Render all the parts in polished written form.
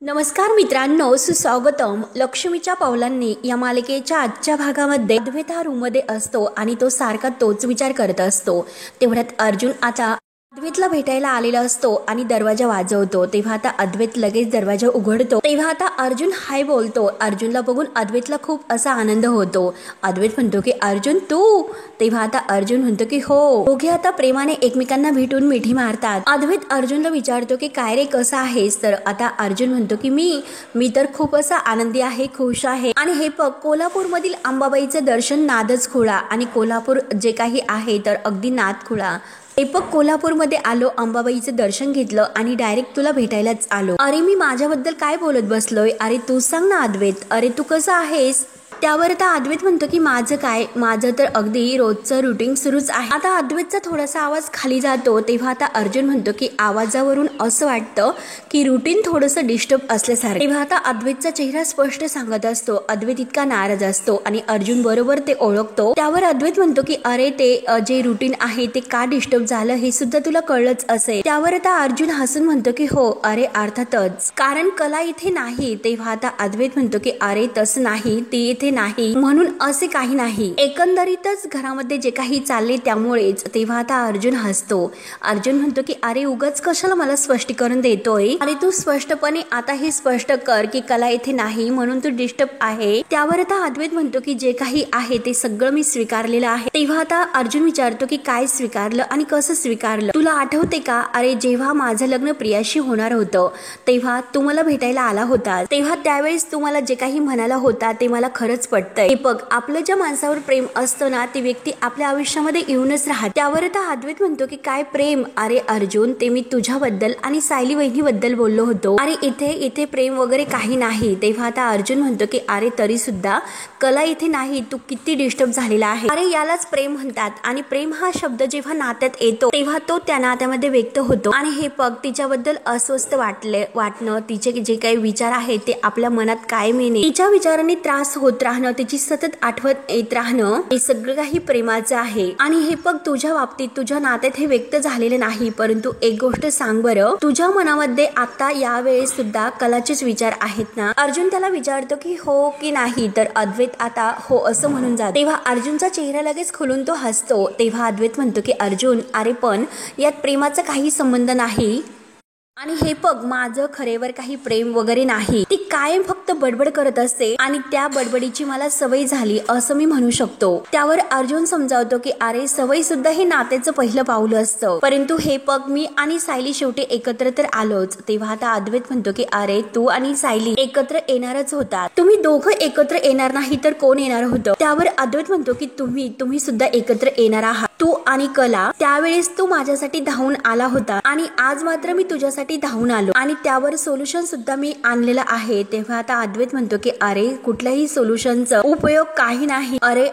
नमस्कार मित्रांनो, सुस्वागतम. लक्ष्मीच्या पावलांनी या मालिकेच्या आजच्या भागामध्ये अद्वैत हा रूममध्ये असतो आणि तो सारखा तोच विचार करत असतो. तेवढ्यात अर्जुन आता अद्वैतला भेटायला आलेला असतो आणि दरवाजा वाजवतो. तेव्हा आता अद्वैत लगेच दरवाजा उघडतो. तेव्हा आता अर्जुन हाय बोलतो. अर्जुनला बघून अद्वैतला खूप असा आनंद होतो. अद्वैत म्हणतो की अर्जुन तू. तेव्हा आता अर्जुन म्हणतो की हो. दोघे आता प्रेमाने एकमेकांना भेटून मिठी मारतात. अद्वैत अर्जुनला विचारतो की काय रे, कसा आहेस? तर आता अर्जुन म्हणतो की मी तर खूप असा आनंदी आहे, खुश आहे. आणि हे बघ, कोल्हापूरमधील अंबाबाईचं दर्शन नादच खुळा आणि कोल्हापूर जे काही आहे तर अगदी नाद खुळा. दीपक कोल्हापूरमध्ये आलो, अंबाबाईचं दर्शन घेतलं आणि डायरेक्ट तुला भेटायलाच आलो. अरे मी माझ्याबद्दल काय बोलत बसलोय? अरे तू सांग ना अद्वैत. अरे तू कसा आहेस? त्यावर आता अद्वैत म्हणतो की माझं काय, माझं तर अगदी रोजचं रुटीन सुरूच आहे. आता अद्वैतचा थोडासा आवाज खाली जातो. तेव्हा आता अर्जुन म्हणतो की आवाजावरून असं वाटतं की रुटीन थोडंसं डिस्टर्ब असल्यासारखं. तेव्हा आता अद्वैतचा चेहरा स्पष्ट सांगत असतो. अद्वैत इतका नाराज असतो आणि अर्जुन बरोबर ते ओळखतो. त्यावर अद्वैत म्हणतो की अरे ते जे रुटीन आहे ते का डिस्टर्ब झालं हे सुद्धा तुला कळलंच असेल. त्यावर आता अर्जुन हसून म्हणतो की हो, अरे अर्थातच, कारण कला इथे नाही. तेव्हा आता अद्वैत म्हणतो की अरे तसं नाही, ती इथे नाही म्हणून असे काही नाही, एकंदरीतच घरामध्ये जे काही चालले त्यामुळेच. तेव्हा आता अर्जुन हसतो. अर्जुन म्हणतो की अरे उगाच कशाला मला स्पष्टीकरण देतोय? अरे तू स्पष्टपणे आता हे स्पष्ट कर की कला इथे नाही म्हणून तू डिस्टर्ब आहे. त्यावर आता अद्वैत म्हणतो की जे काही आहे ते सगळं मी स्वीकारलेलं आहे. तेव्हा आता अर्जुन विचारतो की काय स्वीकारलं आणि कसं स्वीकारलं? तुला आठवते का? अरे जेव्हा माझं लग्न प्रियाशी होणार होतं तेव्हा तू मला भेटायला आला होता. तेव्हा त्यावेळेस तू मला जे काही म्हणाला होता ते मला खरंच पटतंय. हे बघ, आपलं ज्या माणसावर प्रेम असतं ना ती व्यक्ती आपल्या आयुष्यामध्ये येऊनच राहते. त्यावर आता अद्वैत म्हणतो की काय प्रेम? अरे अर्जुन, ते मी तुझ्याबद्दल आणि सायली वहिनीबद्दल बोललो होतो. अरे इथे प्रेम वगैरे काही नाही. तेव्हा आता अर्जुन म्हणतो की अरे तरी सुद्धा कला इथे नाही, तू किती डिस्टर्ब झालेला आहे. अरे यालाच प्रेम म्हणतात आणि प्रेम हा शब्द जेव्हा नात्यात येतो तेव्हा तो त्या नात्यामध्ये व्यक्त होतो. आणि हे बघ, तिच्याबद्दल अस्वस्थ वाटणं, तिचे जे काही विचार आहेत ते आपल्या मनात कायम येणे, तिच्या विचारांनी त्रास होत राहणं, तिची सतत आठवत येत राहणं, हे सगळं काही प्रेमाचं आहे. आणि हे बघ, तुझ्या बाबतीत तुझ्या नात्यात हे व्यक्त झालेले नाही. परंतु एक गोष्ट सांग बरं, तुझ्या मनामध्ये आता यावेळेस सुद्धा कलाचेच विचार आहेत ना? अर्जुन त्याला विचारतो की हो की नाही. तर अद्वैत आता हो असं म्हणून जातो. तेव्हा अर्जुनचा चेहरा लगेच खुलून तो हसतो. तेव्हा अद्वैत म्हणतो की अर्जुन, अरे पण यात प्रेमाचा काही संबंध नाही. आणि हे बघ, माझं खरेवर काही प्रेम वगैरे नाही. ती कायम फक्त बडबड करत असते आणि त्या बडबडीची मला सवय झाली असं मी म्हणू शकतो. त्यावर अर्जुन समजावतो की अरे सवय सुद्धा हे नात्याचं पहिलं पाऊल असतं. परंतु हे बघ, मी आणि सायली शेवटी एकत्र तर आलोच. तेव्हा आता अद्वैत म्हणतो की अरे तू आणि सायली एकत्र येणारच होता, तुम्ही दोघं एकत्र येणार नाही तर कोण येणार होतं? त्यावर अद्वैत म्हणतो की तुम्ही सुद्धा एकत्र येणार आहात, तू आणि कला. त्यावेळेस तू माझ्यासाठी धावून आला होता आणि आज मात्र मी तुझ्यासाठी धावून आलो आणि त्यावर सोल्युशन सुद्धा मी आणलेलं आहे. तेव्हा आता अद्वैत म्हणतो की अरे कुठल्याही सोल्युशनचा उपयोग काही नाही. अरे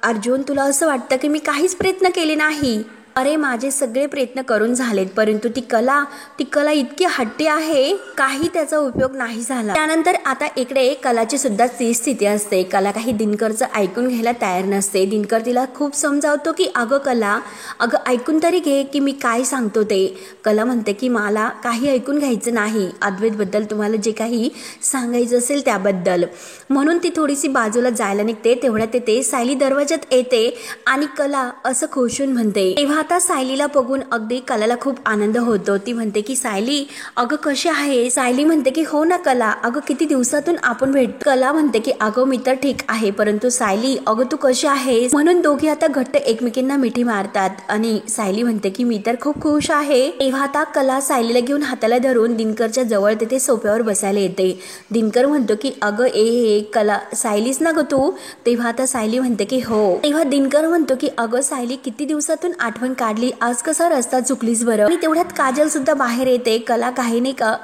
अर्जुन, तुला असं वाटतं की मी काहीच प्रयत्न केले नाही? अरे माझे सगळे प्रयत्न करून झालेत, परंतु ती कला इतकी हट्टी आहे, काही त्याचा उपयोग नाही झाला. त्यानंतर आता इकडे कलाची सुद्धा तीच स्थिती असते. कला काही दिनकरचं ऐकून घ्यायला तयार नसते. दिनकर तिला खूप समजावतो की अगं कला, अगं ऐकून तरी घे की मी काय सांगतो ते. कला म्हणते की मला काही ऐकून घ्यायचं नाही, अद्वैतबद्दल तुम्हाला जे काही सांगायचं असेल त्याबद्दल. म्हणून ती थोडीशी बाजूला जायला निघते. तेवढ्यात येते सायली दरवाजात येते आणि कला असं खुशून म्हणते. तेव्हा आता सायलीला बघून अगदी कलाला खूप आनंद होतो. ती म्हणते की सायली, अगं कशी आहे? सायली म्हणते की हो ना कला, अगं किती दिवसातून आपण भेट. कला म्हणते की अगं मी तर ठीक आहे, परंतु सायली अगं तू कशी आहेस? म्हणून दोघी आता घट्ट एकमेकींना मिठी मारतात आणि सायली म्हणते की मी तर खूप खुश आहे. तेव्हा आता कला सायलीला घेऊन हाताला धरून दिनकरच्या जवळ तिथे सोफ्यावर बसायला येते. दिनकर म्हणतो की अगं ए कला, सायलीच ना ग तू? तेव्हा आता सायली म्हणते की हो. तेव्हा दिनकर म्हणतो की अगं सायली, किती दिवसातून आठवण काढली, आज कसा रस्ता चुकलीस बरं? आणि तेवढ्यात काजल सुद्धा बाहेर येते. कला काही नाही का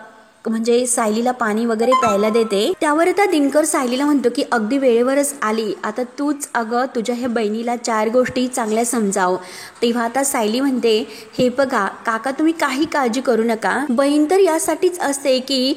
म्हणजे सायलीला पाणी वगैरे प्यायला देते. त्यावर आता दिनकर सायलीला म्हणतो की अगदी वेळेवरच आली, आता तूच अगं तुझ्या ह्या बहिणीला 4 गोष्टी चांगल्या समजाव. तेव्हा आता सायली म्हणते, हे बघा काका, तुम्ही काही काळजी करू नका, बहीण तर यासाठीच असते की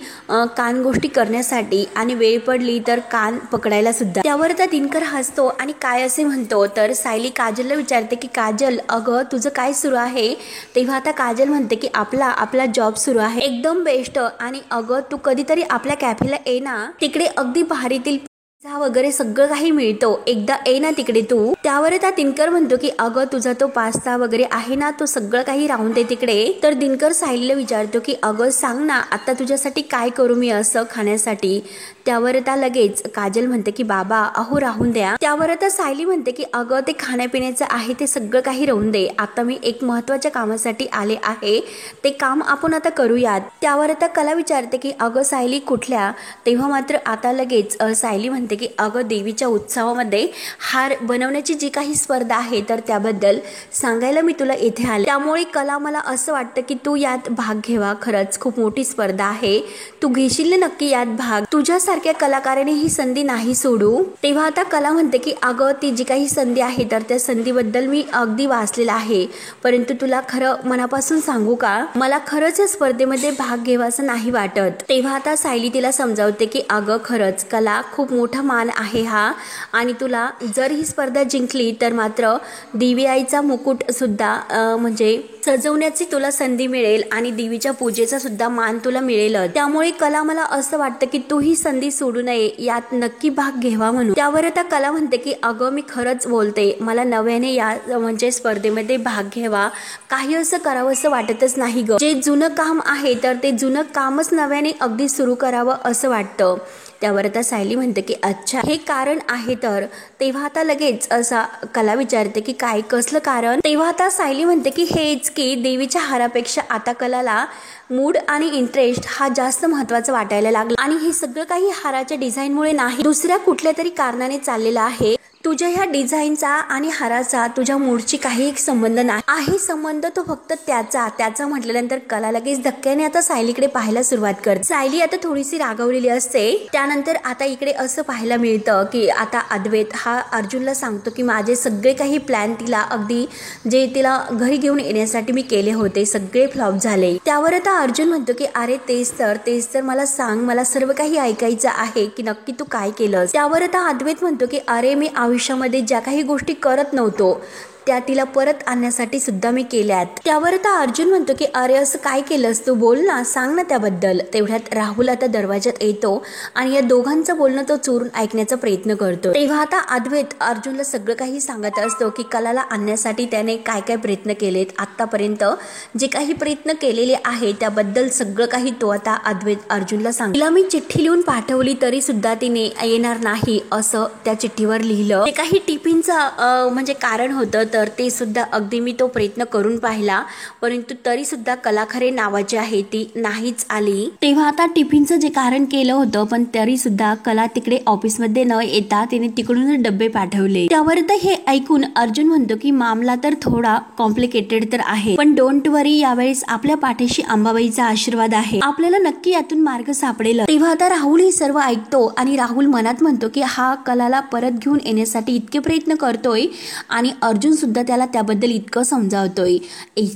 कान गोष्टी करण्यासाठी आणि वेळ पडली तर कान पकडायला सुद्धा. त्यावर आता दिनकर हसतो आणि काय असे म्हणतो. तर सायली काजलला विचारते की काजल, अगं तुझं काय सुरू आहे? तेव्हा आता काजल म्हणते की आपला जॉब सुरू आहे, एकदम बेस्ट आणि आणि अगं तू कधीतरी आपल्या कॅफेला ये ना, तिकडे अगदी भारीतील पिझ्झा वगैरे सगळं काही मिळतो, एकदा ये ना तिकडे तू. त्यावर त्या दिनकर म्हणतो की अगं तुझा तो पास्ता वगैरे आहे ना, तो सगळं काही राहून दे तिकडे. तर दिनकर सायलीला विचारतो की अगं सांग ना आता तुझ्यासाठी काय करू मी असं खाण्यासाठी. त्यावर त्या लगेच काजल म्हणते की बाबा अहो राहून द्या. त्यावर आता सायली म्हणते की अगं ते खाण्यापिण्याचं आहे ते सगळं काही राहून दे, आता मी एक महत्वाच्या कामासाठी आले आहे, ते काम आपण आता करूयात. त्यावर आता कला विचारते की अगं सायली कुठल्या. तेव्हा मात्र आता लगेच सायली म्हणते की अगं देवीच्या उत्सवामध्ये हार बनवण्याची जी काही स्पर्धा आहे तर त्याबद्दल सांगायला मी तुला इथे आले. त्यामुळे कला मला असं वाटतं की तू यात भाग घ्यावा, खरंच खूप मोठी स्पर्धा आहे, तू घेशील नक्की यात भाग, तुझ्यासारख्या कलाकाराने ही संधी नाही सोडू. तेव्हा आता कला म्हणते की अगं ती जी काही संधी आहे तर त्या संधीबद्दल मी अगदी वाचलेलं आहे, परंतु तुला खरं मनापासून सांगू का, मला खरंच या स्पर्धेमध्ये भाग घ्यावा असं नाही वाटत. तेव्हा आता सायली तिला समजावते की अगं खरंच कला खूप मोठा मान आहे हा, आणि तुला जर ही स्पर्धा जिंकली तर मात्र देवी आईचा मुकुट सुद्धा म्हणजे सजवण्याची तुला संधी मिळेल आणि देवीच्या पूजेचा सुद्धा मान तुला मिळेल. त्यामुळे कला मला असं वाटतं की तू ही संधी सोडू नये, यात नक्की भाग घ्यावा म्हणून. त्यावर आता कला म्हणते की अगं मी खरंच बोलते, मला नव्याने या म्हणजे स्पर्धेमध्ये भाग घ्यावा, काही असं करावं असं वाटतच नाही ग. जे जुनं काम आहे तर ते जुनं कामच नव्याने अगदी सुरू करावं असं वाटतं. त्यावर आता सायली म्हणते की अच्छा हे कारण आहे तर. तेव्हा आता लगेच असा कला विचारते की काय कसलं कारण. तेव्हा आता सायली म्हणते की हेच की देवीच्या हारापेक्षा आता कलाला मूड आणि इंटरेस्ट हा जास्त महत्वाचा वाटायला लागला, आणि हे सगळं काही हाराच्या डिझाईनमुळे नाही, दुसऱ्या कुठल्या तरी कारणाने चाललेलं आहे. तुझ्या ह्या डिझाईनचा आणि हाराचा तुझ्या मूडची काही एक संबंध नाही आहे, संबंध तो फक्त त्याचा म्हटल्यानंतर कला लगेच धक्क्याने आता सायलीकडे पाहायला सुरुवात करते. सायली आता थोडीशी रागावलेली असते. त्यानंतर आता इकडे असं पाहायला मिळतं की आता अद्वैत हा अर्जुनला सांगतो की माझे सगळे काही प्लॅन तिला अगदी जे तिला घरी घेऊन येण्यासाठी मी केले होते सगळे फ्लॉप झाले. त्यावर आता अर्जुन म्हणतो की अरे तेच तर मला सांग, मला सर्व काही ऐकायचं आहे की नक्की तू काय केलंस. त्यावर आता अद्वैत म्हणतो की अरे मी आयुष्यामध्ये ज्या काही गोष्टी करत नव्हतो त्या तिला परत आणण्यासाठी सुद्धा मी केल्यात. त्यावर आता अर्जुन म्हणतो की अरे असं काय केलंस तू, बोल ना, सांग ना त्याबद्दल. तेवढ्यात राहुल आता दरवाजात येतो आणि या दोघांचं बोलणं तो चोरून ऐकण्याचा प्रयत्न करतो. तेव्हा आता अद्वैत अर्जुनला सगळं काही सांगत असतो की कलाला आणण्यासाठी त्याने काय काय प्रयत्न केलेत, आतापर्यंत जे काही प्रयत्न केलेले आहे त्याबद्दल सगळं काही तो आता अद्वैत अर्जुनला सांगतो. तिला मी चिठ्ठी लिहून पाठवली तरी सुद्धा तिने येणार नाही असं त्या चिठ्ठीवर लिहिलं. ते काही टिफिनचं म्हणजे कारण होतं तर ते सुद्धा अगदी मी तो प्रयत्न करून पाहिला, परंतु तरी सुद्धा कला खरे नावाची आहे ती नाहीच आली. तेव्हा आता टिफिनचं जे कारण केलं होतं पण तरी सुद्धा कला तिकडे ऑफिसमध्ये न येता तिने तिकडूनच डब्बे पाठवले. त्यावर हे ऐकून अर्जुन म्हणतो की मामला तर थोडा कॉम्प्लिकेटेड तर आहे, पण डोंट वरी, यावेळेस आपल्या पाठीशी अंबाबाईचा आशीर्वाद आहे, आपल्याला नक्की यातून मार्ग सापडेल. तेव्हा आता राहुल हे सर्व ऐकतो आणि राहुल मनात म्हणतो की हा कलाला परत घेऊन येण्यासाठी इतके प्रयत्न करतोय आणि अर्जुन सुद्धा त्याला त्याबद्दल इतकं समजावतोय.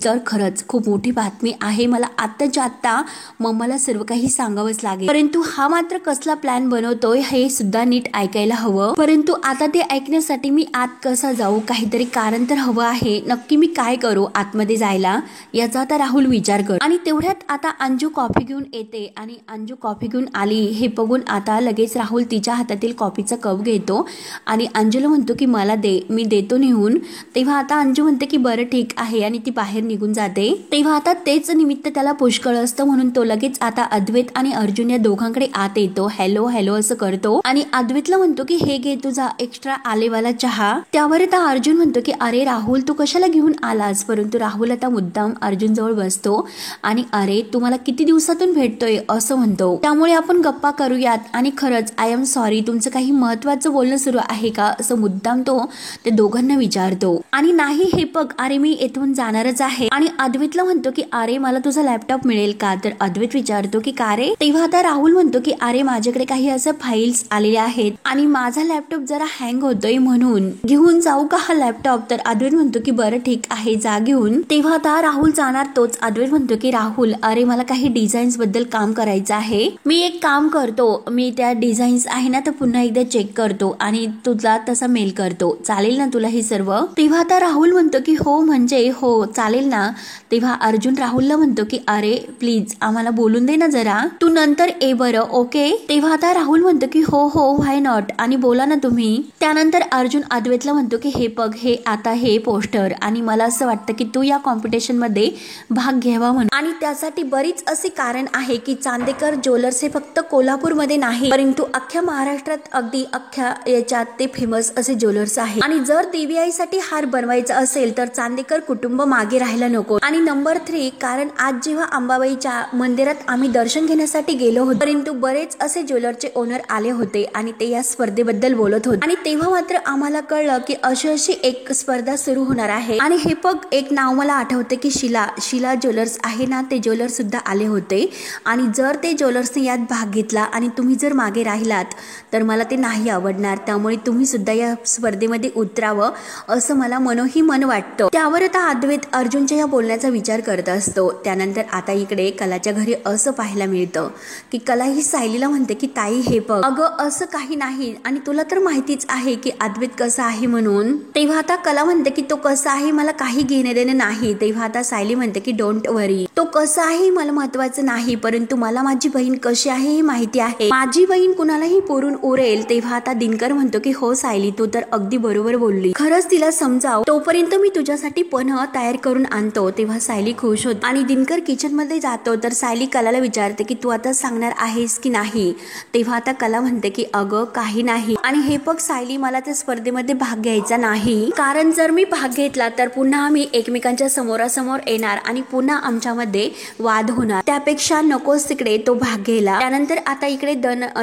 तर खरंच खूप मोठी बातमी आहे, मला आत्ताच्या आत्ता मम्माला सर्व काही सांगावंच लागेल, परंतु हा मात्र कसला प्लॅन बनवतोय हे सुद्धा नीट ऐकायला हवं. परंतु आता ते ऐकण्यासाठी मी आत कसा जाऊ, काहीतरी कारण तर हवं आहे, नक्की मी काय करू आतमध्ये जायला, याचा आता राहुल विचार कर. आणि तेवढ्यात आता अंजू कॉफी घेऊन येते आणि अंजू कॉफी घेऊन आली हे बघून आता लगेच राहुल तिच्या हातातील कॉफीचा कप घेतो आणि अंजूला म्हणतो की मला दे, मी देतो नेऊन. तेव्हा आता अंजू म्हणते की बरं ठीक आहे आणि ती बाहेर निघून जाते. तेव्हा आता तेच निमित्त त्याला पुष्कळ असतं म्हणून तो लगेच आता अद्वैत आणि अर्जुन या दोघांकडे आत येतो. हॅलो हॅलो असं करतो आणि अद्वैतला म्हणतो की हे घे तुझा एक्स्ट्रा आलेवाला चहा. त्यावर आता अर्जुन म्हणतो की अरे राहुल तू कशाला घेऊन आलास, परंतु राहुल आता मुद्दाम अर्जुन जवळ बसतो आणि अरे तू मला किती दिवसातून भेटतोय असं म्हणतो, त्यामुळे आपण गप्पा करूयात आणि खरंच आय एम सॉरी तुमचं काही महत्वाचं बोलणं सुरू आहे का असं मुद्दाम तो त्या दोघांना विचारतो. आणि नाही हे बघ अरे मी इथून जाणारच आहे. आणि अद्वैतला म्हणतो की अरे मला तुझा लॅपटॉप मिळेल का, तर अद्वैत विचारतो की का रे. तेव्हा आता राहुल म्हणतो की अरे माझ्याकडे काही असं फाईल्स आलेल्या आहेत आणि माझा लॅपटॉप जरा हँग होतोय म्हणून घेऊन जाऊ का हा लॅपटॉप, तर अद्वैत म्हणतो की बरं ठीक आहे जा घेऊन. तेव्हा आता राहुल जाणार तोच अद्वैत म्हणतो की राहुल अरे मला काही डिझाईन्स बद्दल काम करायचं आहे, मी एक काम करतो, मी त्या डिझाईन्स आहे ना तर पुन्हा एकदा चेक करतो आणि तुझा तसा मेल करतो, चालेल ना तुला हे सर्व. तेव्हा आता राहुल म्हणतो की हो म्हणजे हो चालेल ना. तेव्हा अर्जुन राहुलला म्हणतो की अरे प्लीज आम्हाला बोलून दे ना जरा, तू नंतर ए बरं ओके. तेव्हा आता राहुल म्हणतो की हो हो व्हाय नॉट आणि बोला ना तुम्ही. त्यानंतर अर्जुन अद्वैतला म्हणतो की हे बघ हे आता हे पोस्टर आणि मला असं वाटतं की तू या कॉम्पिटिशन मध्ये भाग घ्यावा म्हणून. आणि त्यासाठी बरीच असे कारण आहे की चांदेकर ज्वेलर्स हे फक्त कोल्हापूरमध्ये नाही परंतु अख्ख्या महाराष्ट्रात अगदी अख्ख्या याच्यात ते फेमस असे ज्वेलर्स आहे. आणि जर देवीआईसाठी हार बनवायचा असेल तर चांदेकर कुटुंब मागे राहायला नको. आणि नंबर 3 कारण आज जेव्हा अंबाबाईच्या मंदिरात आम्ही दर्शन घेण्यासाठी गेलो होतो परंतु बरेच असे ज्वेलरचे ओनर आले होते आणि ते या स्पर्धेबद्दल बोलत होते. आणि तेव्हा मात्र आम्हाला कळलं की अशी एक स्पर्धा सुरू होणार आहे. आणि हे बघ एक नाव मला आठवते की शिला ज्वेलर्स आहे ना, ते ज्वेलर्स सुद्धा आले होते. आणि जर ते ज्वेलर्सने यात भाग घेतला आणि तुम्ही जर मागे राहिलात तर मला ते नाही आवडणार. त्यामुळे तुम्ही सुद्धा या स्पर्धेमध्ये उतरावं असं मला मनोही मन वाटतं. त्यावर आता अद्वैत अर्जुनच्या या बोलण्याचा विचार करत असतो. त्यानंतर आता इकडे कलाच्या घरी असं पाहायला मिळतं की कला ही सायलीला म्हणते की ताई हे बघ अगं असं काही नाही आणि तुला तर माहितीच आहे की अद्वैत कसा आहे म्हणून. तेव्हा आता कला म्हणते की तो कसा आहे मला काही घेणे देणे नाही. तेव्हा आता सायली म्हणते की डोंट वरी, तो कसा आहे मला महत्वाचं नाही परंतु मला माझी बहीण कशी आहे हे माहिती आहे. माझी बहीण कुणालाही पुरून उरेल. तेव्हा आता दिनकर म्हणतो की हो सायली तू तर अगदी बरोबर बोलली, खरंच तिला समजाव, तोपर्यंत मी तुझ्यासाठी पन्ह तयार करून आणतो. तेव्हा सायली खुश होत आणि दिनकर किचन मध्ये जातो तर सायली कलाला विचारते की तू आता सांगणार आहेस की नाही. तेव्हा आता कला म्हणते की अगं काही नाही. आणि हे बघ सायली मला त्या स्पर्धेमध्ये भाग घ्यायचा नाही कारण जर मी भाग घेतला तर पुन्हा आम्ही एकमेकांच्या समोरासमोर येणार आणि पुन्हा आमच्यामध्ये वाद होणार, त्यापेक्षा नकोच तिकडे तो भाग घ्यायला. त्यानंतर आता इकडे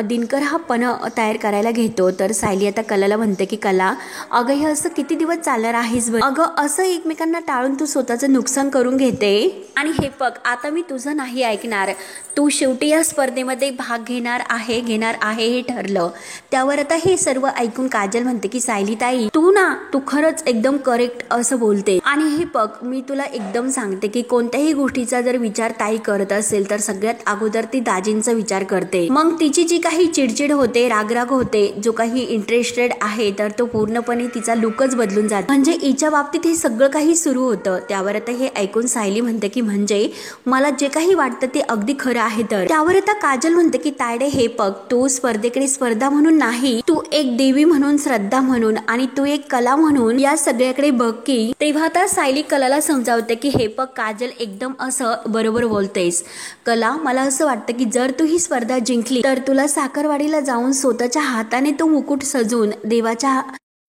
दिनकर हा पन्ह तयार करायला घेतो तर सायली आता कलाला म्हणते की कला अगं हे असं किती दिवस चालणार आहेस बरं, अगं असं एकमेकांना टाळून तू स्वतःचं नुकसान करून घेते. आणि हे बघ आता मी तुझं नाही ऐकणार, तू शेवटी या स्पर्धेमध्ये भाग घेणार आहे हे ठरलं. त्यावर आता हे सर्व ऐकून काजल म्हणते की सायली ताई तू खरंच एकदम करेक्ट असं बोलते. आणि हे बघ मी तुला एकदम सांगते की कोणत्याही गोष्टीचा जर विचार ताई करत असेल तर सगळ्यात अगोदर ती दाजींचा विचार करते. मग तिची जी काही चिडचिड होते राग होते जो काही इंटरेस्टेड आहे तर तो पूर्णपणे तिचा लुकच बदलून जातो. म्हणजे हिच्या बाबतीत हे सगळं काही सुरू होतं. त्यावर आता हे ऐकून सायली म्हणते की म्हणजे मला जे काही वाटतं ते अगदी खरं आहे. तर त्यावर आता काजल म्हणते की तायडे हे बघ तू स्पर्धेकडे स्पर्धा म्हणून नाही, तू एक देवी म्हणून श्रद्धा म्हणून आणि तू एक कला म्हणून या सगळ्याकडे बघ की. तेव्हा आता सायली कलाला समजावते की हे बघ काजल एकदम असं बरोबर बोलतेस. कला मला असं वाटतं की जर तू ही स्पर्धा जिंकली तर तुला साखरवाडीला जाऊन स्वतःच्या हाताने तो मुकुट सजवून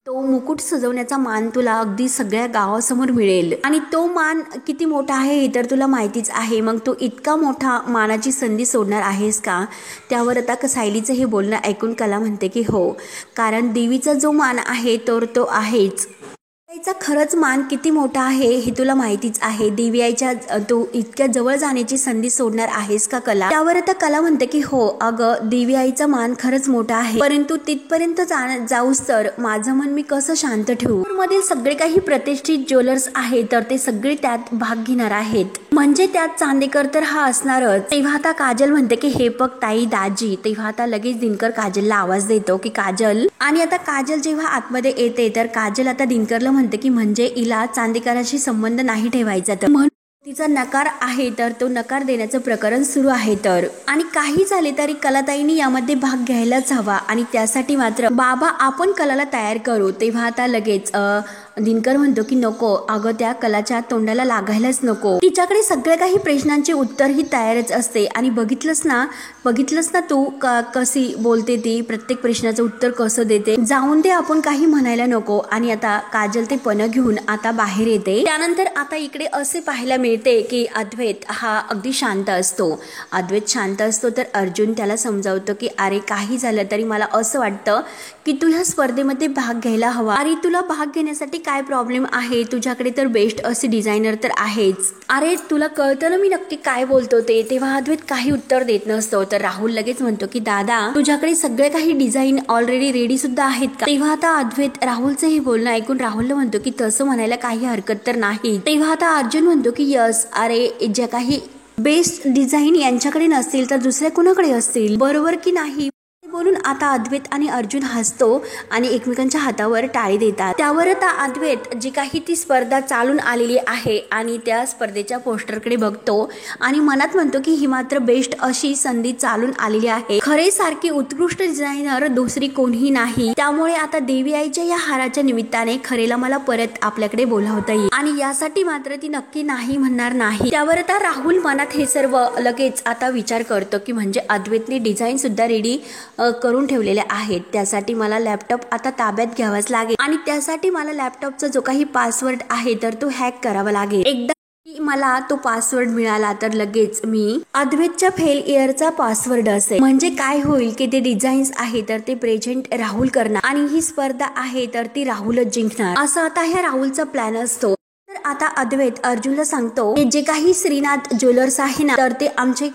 तो मुकुट सजवण्याचा मान तुला अगदी सगळ्या गावासमोर मिळेल. आणि तो मान किती मोठा आहे हे तर तुला माहितीच आहे. मग तू इतका मोठा मानाची संधी सोडणार आहेस का. त्यावर आता सायलीचं हे बोलणं ऐकून कला म्हणते की हो कारण देवीचा जो मान आहे तर तो आहेच. देवीआईचा खरंच मान किती मोठा आहे हे तुला माहितीच आहे. देवीआईच्या तू इतक्या जवळ जाण्याची संधी सोडणार आहेस का कला. त्यावर आता कला म्हणते की हो अगं देवीआईचा मान खरंच मोठा आहे परंतु तिथपर्यंत जाऊस तर माझं मन मी कसं शांत ठेवू. मधील सगळे काही प्रतिष्ठित ज्वेलर्स आहेत तर ते सगळे त्यात भाग घेणार आहेत म्हणजे त्यात चांदेकर तर हा असणारच. तेव्हा आता काजल म्हणते की हे बघ ताई दाजी. तेव्हा आता लगेच दिनकर काजलला आवाज देतो की काजल. आणि आता काजल जेव्हा आतमध्ये येते तर काजल आता दिनकरला म्हणते की म्हणजे हिला चांदेकराशी संबंध नाही ठेवायचा तर म्हणून तिचा नकार आहे तर तो नकार देण्याचं प्रकरण सुरू आहे. तर आणि काही झाले तरी कलाताईंनी यामध्ये भाग घ्यायलाच हवा आणि त्यासाठी मात्र बाबा आपण कलाला तयार करू. तेव्हा आता लगेच दिनकर म्हणतो की नको अगं त्या कलाच्या तोंडाला लागायलाच नको, तिच्याकडे सगळ्या काही प्रश्नांचे उत्तर ही तयारच असते. आणि बघितलंस ना तू कशी बोलते ती, प्रत्येक प्रश्नाचं उत्तर कसं देते. जाऊन दे आपण काही म्हणायला नको. आणि आता काजल ते पन्ह घेऊन आता बाहेर येते. त्यानंतर आता इकडे असे पाहायला मिळते की अद्वैत हा अगदी शांत असतो. तर अर्जुन त्याला समजावतो की अरे काही झालं तरी मला असं वाटतं की तू ह्या स्पर्धेमध्ये भाग घ्यायला हवा. अरे तुला भाग घेण्यासाठी काय प्रॉब्लेम आहे, तुझ्याकडे तर बेस्ट असे डिझायनर तर आहेच. अरे तुला कळतं ना मी नक्की काय बोलतो ते. तेव्हा अद्वैत काही उत्तर देत नसतो. तर राहुल लगेच म्हणतो की दादा तुझ्याकडे सगळे काही डिझाईन ऑलरेडी रेडी सुद्धा आहेत का. तेव्हा आता अद्वैत राहुलचं हे बोलणं ऐकून राहुलला म्हणतो की तसं म्हणायला काही हरकत तर नाही. तेव्हा आता अर्जुन म्हणतो की यस अरे ज्या काही बेस्ट डिझाईन यांच्याकडे नसतील तर दुसऱ्या कुणाकडे असतील, बरोबर की नाही. बोलून आता अद्वैत आणि अर्जुन हसतो आणि एकमेकांच्या हातावर टाळी देतात। त्यावर आता अद्वैत जी काही ती स्पर्धा चालून आलेली आहे आणि त्या स्पर्धेच्या पोस्टरकडे बघतो आणि मनात म्हणतो की ही मात्र बेस्ट अशी संधी चालून आलेली आहे। खरे सारखी उत्कृष्ट डिझायनर दुसरी कोणीही नाही, त्यामुळे आता देवी आईच्या या हाराच्या निमित्ताने खरेला मला परत आपल्याकडे बोलावता येईल आणि यासाठी मात्र ती नक्की नाही म्हणणार नाही। त्यावर आता राहुल मनात हे सर्व लगेच आता विचार करतो की म्हणजे अद्वैतने डिझाईन सुद्धा रेडी करून ठेवलेले आहेत, त्यासाठी मला लॅपटॉप आता ताब्यात घ्यावाच लागेल आणि त्यासाठी मला लॅपटॉपचा जो काही पासवर्ड आहे तर तो हॅक करावा लागेल। एकदा मला तो पासवर्ड मिळाला तर लगेच मी अद्वैतच्या फेल इयरचा पासवर्ड असेल, म्हणजे काय होईल की ते डिझाईन्स आहे तर ते प्रेझेंट राहुल करणार आणि ही स्पर्धा आहे तर ती राहुलच जिंकणार, असा आता ह्या राहुलचा प्लॅन असतो। तर आता अद्वैत अर्जुनला सांगतो की जे काही श्रीनाथ ज्वेलर्स आहे ना तर ते आमचे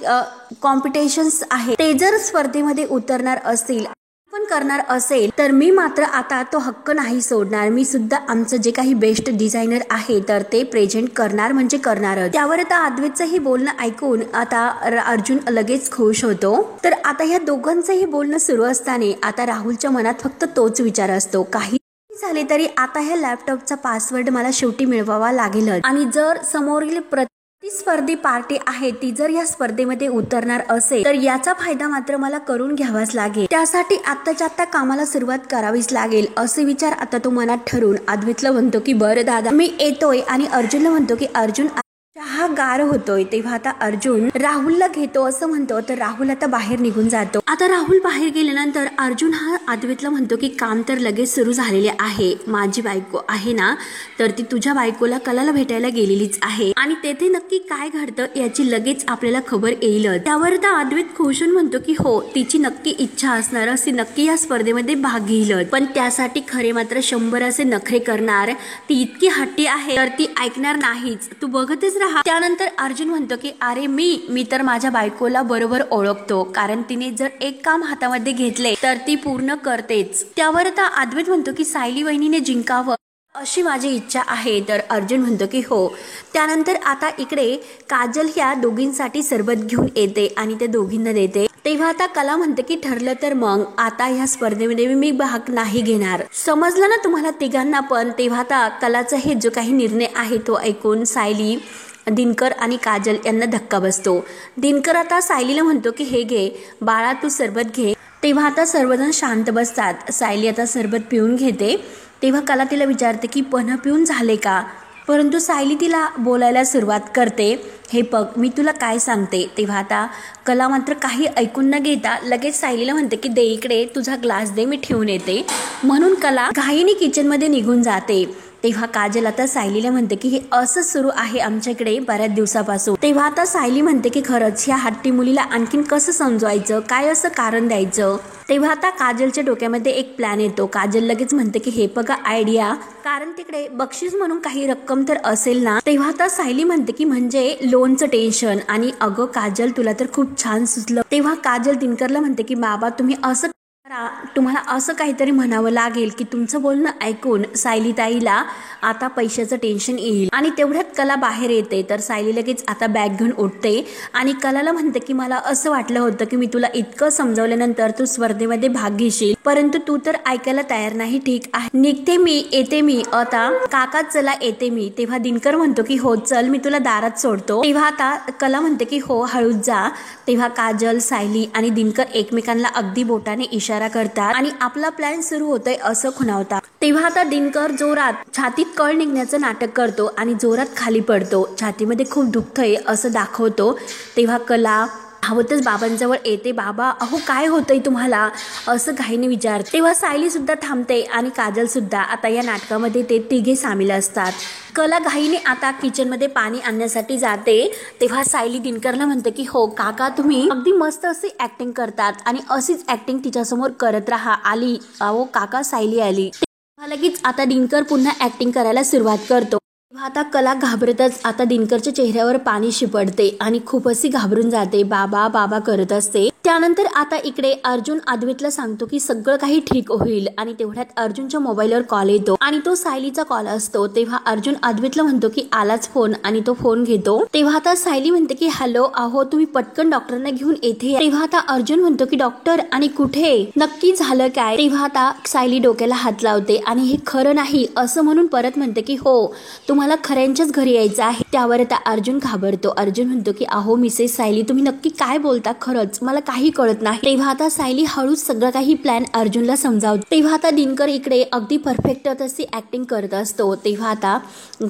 कॉम्पिटिशन्स आहे, ते जर स्पर्धेमध्ये उतरणार असतील पण करणार असेल तर मी मात्र आता तो हक्क नाही सोडणार, मी सुद्धा आमचं जे काही बेस्ट डिझायनर आहे तर ते प्रेझेंट करणार म्हणजे करणार। त्यावर आता अद्वैतचं हे बोलणं ऐकून आता अर्जुन लगेच खुश होतो। तर आता ह्या दोघांचंही बोलणं सुरू असताना आता राहुलच्या मनात फक्त तोच विचार असतो, काही झाले तरी आता ह्या लॅपटॉपचा पासवर्ड मला शेवटी मिळवावा लागेल आणि जर समोरील प्रतिस्पर्धी पार्टी आहे ती जर या स्पर्धेमध्ये उतरणार असेल तर याचा फायदा मात्र मला करून घ्यावाच लागेल, त्यासाठी आत्ताच्या आत्ता कामाला सुरुवात करावीच लागेल असे विचार आता तो मनात ठरवून अद्वैतला म्हणतो की बरं दादा मी येतोय आणि अर्जुनला म्हणतो की अर्जुन चहा गार होतोय। तेव्हा आता अर्जुन राहुलला घेतो असं म्हणतो तर राहुल आता बाहेर निघून जातो। आता राहुल बाहेर गेल्यानंतर अर्जुन हा अद्वैतला म्हणतो की काम तर लगेच सुरू झालेले आहे, माझी बायको आहे ना तर ती तुझ्या बायकोला कलाला भेटायला गेलेलीच आहे आणि तेथे नक्की काय घडतं याची लगेच आपल्याला खबर येईल। त्यावर आता अद्वैत खुशून म्हणतो की हो तिची नक्की इच्छा असणार, असे नक्की या स्पर्धेमध्ये भाग घेईल, पण त्यासाठी खरे मात्र 100 असे नखरे करणार, ती इतकी हट्टी आहे तर ती ऐकणार नाहीच, तू बघतच। त्यानंतर अर्जुन म्हणतो की अरे मी तर माझ्या बायकोला बरोबर ओळखतो, कारण तिने जर एक काम हातामध्ये घेतले तर ती पूर्ण करतेच। त्यावर आता अद्वैत म्हणतो की सायली वहिनीने जिंकावं अशी माझी इच्छा आहे, तर अर्जुन म्हणतो की हो। त्यानंतर आता इकडे काजल ह्या दोघींसाठी सरबत घेऊन येते आणि ते दोघींना देते। तेव्हा आता कला म्हणते की ठरलं तर मग आता ह्या स्पर्धेमध्ये मी भाग नाही घेणार, समजलं ना तुम्हाला तिघांना पण। तेव्हा आता कलाचा हे जो काही निर्णय आहे तो ऐकून सायली, दिनकर आणि काजल यांना धक्का बसतो। दिनकर आता सायलीला म्हणतो की हे घे बाळा तू सरबत घे। तेव्हा आता सर्वजण शांत बसतात। सायली आता सरबत पिऊन घेते। तेव्हा कला तिला विचारते की पण पिऊन झाले का, परंतु सायली तिला बोलायला सुरुवात करते, हे बघ मी तुला काय सांगते। तेव्हा आता कला मात्र काही ऐकून न घेता लगेच सायलीला म्हणते की दे इकडे तुझा ग्लास दे मी ठेवून येते, म्हणून कला घाईने किचनमध्ये निघून जाते। तेव्हा काजल आता सायलीला म्हणते की हे असं सुरू आहे आमच्याकडे बऱ्याच दिवसापासून। तेव्हा आता सायली म्हणते की खरंच ह्या हट्टी मुलीला आणखीन कसं समजवायचं, काय असं कारण द्यायचं। तेव्हा आता काजलच्या डोक्यामध्ये एक प्लॅन येतो। काजल लगेच म्हणते की हे बघा आयडिया, कारण तिकडे बक्षीस म्हणून काही रक्कम तर असेल ना। तेव्हा आता सायली म्हणते की म्हणजे लोनचं टेन्शन, आणि अगं काजल तुला तर खूप छान सुचलं। तेव्हा काजल दिनकरला म्हणते की बाबा तुम्ही असं तुम्हाला असं काहीतरी म्हणावं लागेल की तुमचं बोलणं ऐकून सायलीताईला आता पैशाचं टेन्शन येईल। आणि तेवढ्यात कला बाहेर येते तर सायली लगेच आता बॅग घेऊन उठते आणि कलाला म्हणते की मला असं वाटलं होतं की मी तुला इतकं समजावल्यानंतर तू स्पर्धेमध्ये भाग घेशील, परंतु तू तर ऐकायला तयार नाही, ठीक आहे निघते मी, येते मी, आता काका चला येते मी। तेव्हा दिनकर म्हणतो की हो चल मी तुला दारात सोडतो। तेव्हा आता कला म्हणते की हो हळूच जा। तेव्हा काजल, सायली आणि दिनकर एकमेकांना अगदी बोटाने इशारा करतात आणि आपला प्लॅन सुरू होतोय असं खुणावतात। तेव्हा आता दिनकर जोरात छातीत कळ निघण्याचं नाटक करतो आणि जोरात खाली पडतो, छातीमध्ये खूप दुखतंय असं दाखवतो। तेव्हा कला धावतच बाबांजवळ येते, बाबा अहो काय होतंय तुम्हाला असं घाईने विचारते। तेव्हा सायली सुद्धा थांबते आणि काजल सुद्धा। आता या नाटकामध्ये ते तिघे सामील असतात। कला घाईने आता किचनमध्ये पाणी आणण्यासाठी जाते। तेव्हा सायली दिनकरला म्हणते की हो काका तुम्ही अगदी मस्त अशी ऍक्टिंग करतात आणि अशीच ऍक्टिंग तिच्यासमोर करत राहा। आली अहो काका सायली आली। लगेच आता दिनकर पुन्हा ऍक्टिंग करायला सुरुवात करतो। आता कला घाबरतच आता दिनकरच्या चेहऱ्यावर पाणी शिपडते आणि खूप अशी घाबरून जाते. बाबा बाबा करत असते. त्यानंतर आता इकडे अर्जुन अद्वैतला सांगतो की सगळं काही ठीक होईल आणि तेवढ्यात अर्जुनच्या मोबाईलवर कॉल येतो आणि तो सायलीचा कॉल असतो. तेव्हा अर्जुन अद्वैतला म्हणतो की आलाच फोन आणि तो फोन घेतो. तेव्हा आता सायली म्हणते की हॅलो अहो तुम्ही पटकन डॉक्टरांना घेऊन येथे या. तेव्हा आता अर्जुन म्हणतो की डॉक्टर आणि कुठे, नक्की झालं काय. तेव्हा आता सायली डोक्याला हात लावते आणि हे खरं नाही असं म्हणून परत म्हणते की हो तुम्हाला खऱ्यांच्याच घरी यायचं आहे. त्यावर आता अर्जुन घाबरतो. अर्जुन म्हणतो की अहो मिसेस सायली तुम्ही नक्की काय बोलता, खरंच मला काही कळत नाही. तेव्हा आता सायली हळूच सगळं काही प्लॅन अर्जुनला समजावते. तेव्हा आता दिनकर इकडे अगदी परफेक्ट तशी ऍक्टिंग करत असतो. तेव्हा आता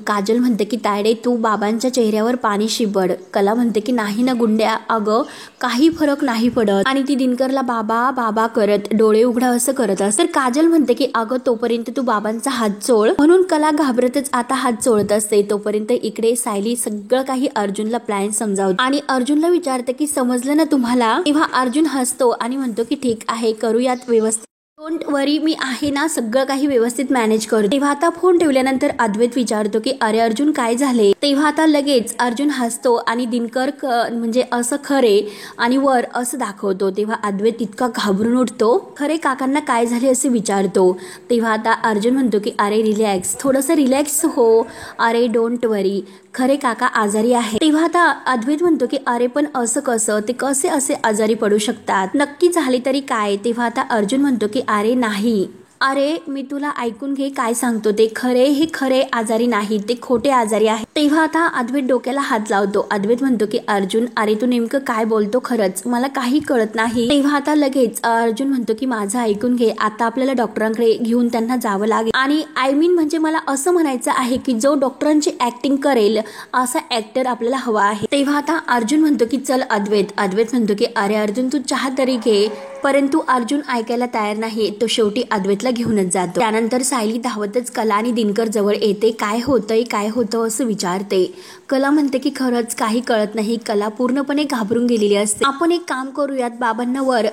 काजल म्हणते की तायडे तू बाबांच्या चेहऱ्यावर पाणी शिपड. कला म्हणते की नाही ना गुंड्या, अगं काही फरक नाही पडत. आणि ती दिनकरला बाबा बाबा करत डोळे उघडा असं करत असत. तर काजल म्हणते की अगं तोपर्यंत तू बाबांचा हात चोळ. म्हणून कला घाबरतच आता हात चोळत असते. तोपर्यंत इकडे सायली सगळं काही अर्जुनला प्लॅन समजावते आणि अर्जुनला विचारते की समजलं ना तुम्हाला. तेव्हा अर्जुन हसतो आणि म्हणतो की ठीक आहे करूयात व्यवस्थित, डोंट वरी मी आहे ना, सगळं काही व्यवस्थित मॅनेज करू. तेव्हा आता फोन ठेवल्यानंतर अद्वैत विचारतो की अरे अर्जुन काय झाले. तेव्हा आता लगेच अर्जुन हसतो आणि दिनकर म्हणजे असं खरे आणि वर असं दाखवतो. तेव्हा अद्वैत इतका घाबरून उठतो. खरे काकांना काय झाले असे विचारतो. तेव्हा आता अर्जुन म्हणतो की अरे रिलॅक्स, थोडंसं रिलॅक्स हो, अरे डोंट वरी खरे काका आजारी आहे. तेव्हा आता अद्वैत म्हणतो की अरे पण असं कसं, ते कसे असे आजारी पडू शकतात, नक्की झाले तरी काय. तेव्हा आता अर्जुन म्हणतो की अरे नाही, अरे मी तुला ऐकून घे काय सांगतो ते, खरे हे खरे आजारी नाही, ते खोटे आजारी आहे. तेव्हा आता अद्वैत डोक्याला हात लावतो. अद्वैत म्हणतो की अर्जुन अरे तू नेमकं काय बोलतो, खरंच मला काही कळत नाही. तेव्हा आता लगेच अर्जुन म्हणतो की माझं ऐकून घे, आता आपल्याला डॉक्टरांकडे घेऊन त्यांना जावं लागेल आणि आय मीन म्हणजे मला असं म्हणायचं आहे की जो डॉक्टरांची ऍक्टिंग करेल असा ऍक्टर आपल्याला हवा आहे. तेव्हा आता अर्जुन म्हणतो की चल अद्वैत. अद्वैत म्हणतो की अरे अर्जुन तू चहा तरी घे. परंतु अर्जुन ऐकायला तयार नाही. तो शेवटी अद्वैतला घेऊनच जातो. त्यानंतर सायली धावतच कला आणि दिनकर जवळ येते. काय होतं असं विचारते. कला म्हणते की खरंच काही कळत नाही. कला पूर्णपणे घाबरून गेलेली असते. आपण एक काम करूयात, बाबांना वर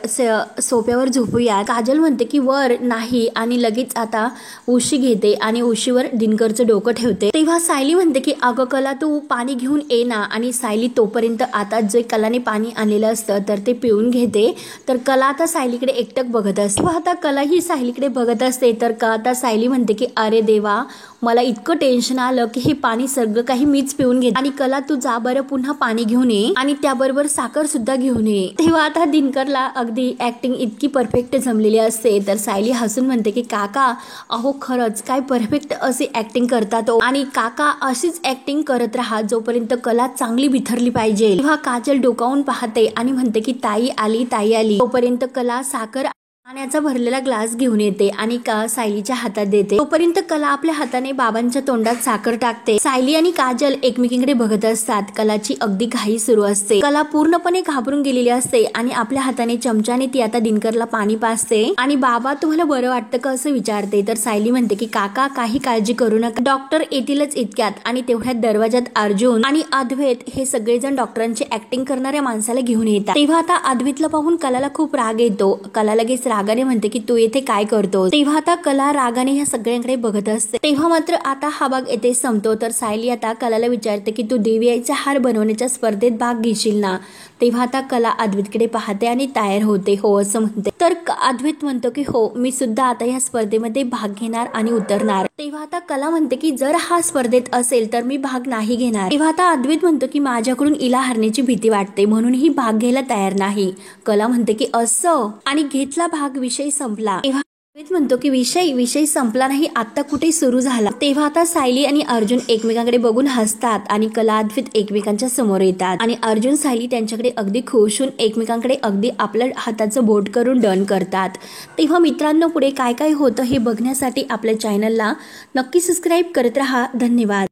सोप्यावर झोपूयात. काजल म्हणते की वर नाही आणि लगेच आता उशी घेते आणि उशीवर दिनकरचं डोकं ठेवते. तेव्हा सायली म्हणते की अगं कला तू पाणी घेऊन ये ना. आणि सायली तोपर्यंत आता जे कलाने पाणी आणलेलं असतं तर ते पिऊन घेते. तर कला आता सायलीकडे एकटक बघत असते. आता कला ही सायलीकडे बघत असते. तर आता सायली म्हणते की अरे देवा मला इतकं टेन्शन आलं की हे पाणी सगळं काही मीच पिऊन घेते. आणि कला तू जा बरं पुन्हा पाणी घेऊन ये आणि त्याबरोबर साखर सुद्धा घेऊन ये. तेव्हा आता दिनकरला अगदी ऍक्टिंग इतकी परफेक्ट जमलेली असते. तर सायली हसून म्हणते की काका अहो खरंच काय परफेक्ट अशी ऍक्टिंग करतात आणि काका अशीच ऍक्टिंग करत राहा जोपर्यंत कला चांगली बिथरली पाहिजे. तेव्हा काजल डोकावून पाहते आणि म्हणते की ताई आली. तोपर्यंत कला साखर पाण्याचा भरलेला ग्लास घेऊन येते आणि सायलीच्या हातात देते. तोपर्यंत कला आपल्या हाताने बाबांच्या तोंडात साखर टाकते. सायली आणि काजल एकमेकींकडे बघत असतात. कलाची अगदी घाई सुरू असते. कला पूर्णपणे घाबरून गेलेली असते आणि आपल्या हाताने चमच्याने ती आता दिनकरला पाणी पाजते आणि बाबा तुम्हाला बरं वाटतं का असं विचारते. तर सायली म्हणते की काका काही काळजी करू नका, डॉक्टर येतीलच इतक्यात. आणि तेवढ्यात दरवाजात अर्जुन आणि अद्वैत हे सगळेजण डॉक्टरांची ऍक्टिंग करणाऱ्या माणसाला घेऊन येतात. तेव्हा आता अद्वैतला पाहून कलाला खूप राग येतो. कला लगेच रागाने म्हणते की तू येथे काय करतो. तेव्हा आता कला रागाने ह्या सगळ्यांकडे बघत असते. तेव्हा मात्र आता हा भाग येथे संपतो. तर सायली आता कलाला विचारते की तू देवीचा हार बनवण्याच्या स्पर्धेत भाग घेशील ना. तेव्हा आता कला अद्वैतकडे पाहते आणि तयार होते हो असं म्हणते. तर अद्वैत म्हणतो की हो मी सुद्धा आता ह्या स्पर्धेमध्ये भाग घेणार आणि उतरणार. तेव्हा आता कला म्हणते की जर हा स्पर्धेत असेल तर मी भाग नाही घेणार. तेव्हा आता अद्वैत म्हणतो की माझ्याकडून हिला हरण्याची भीती वाटते म्हणून ही भाग घ्यायला तयार नाही. कला म्हणते की असं आणि घेतला भाग, विषय संपला. तेव्हा अद्वैत म्हणतो की विषय संपला नाही, आता कुठे सुरू झाला. तेव्हा आता सायली आणि अर्जुन एकमेकांकडे बघून हसतात आणि कला अद्वैत एकमेकांच्या समोर येतात आणि अर्जुन सायली त्यांच्याकडे अगदी खुश होऊन एकमेकांकडे अगदी आपल्या हाताचं बोट करून डन करतात. तेव्हा मित्रांनो पुढे काय काय होतं हे बघण्यासाठी आपल्या चॅनलला नक्की सबस्क्राईब करत राहा. धन्यवाद.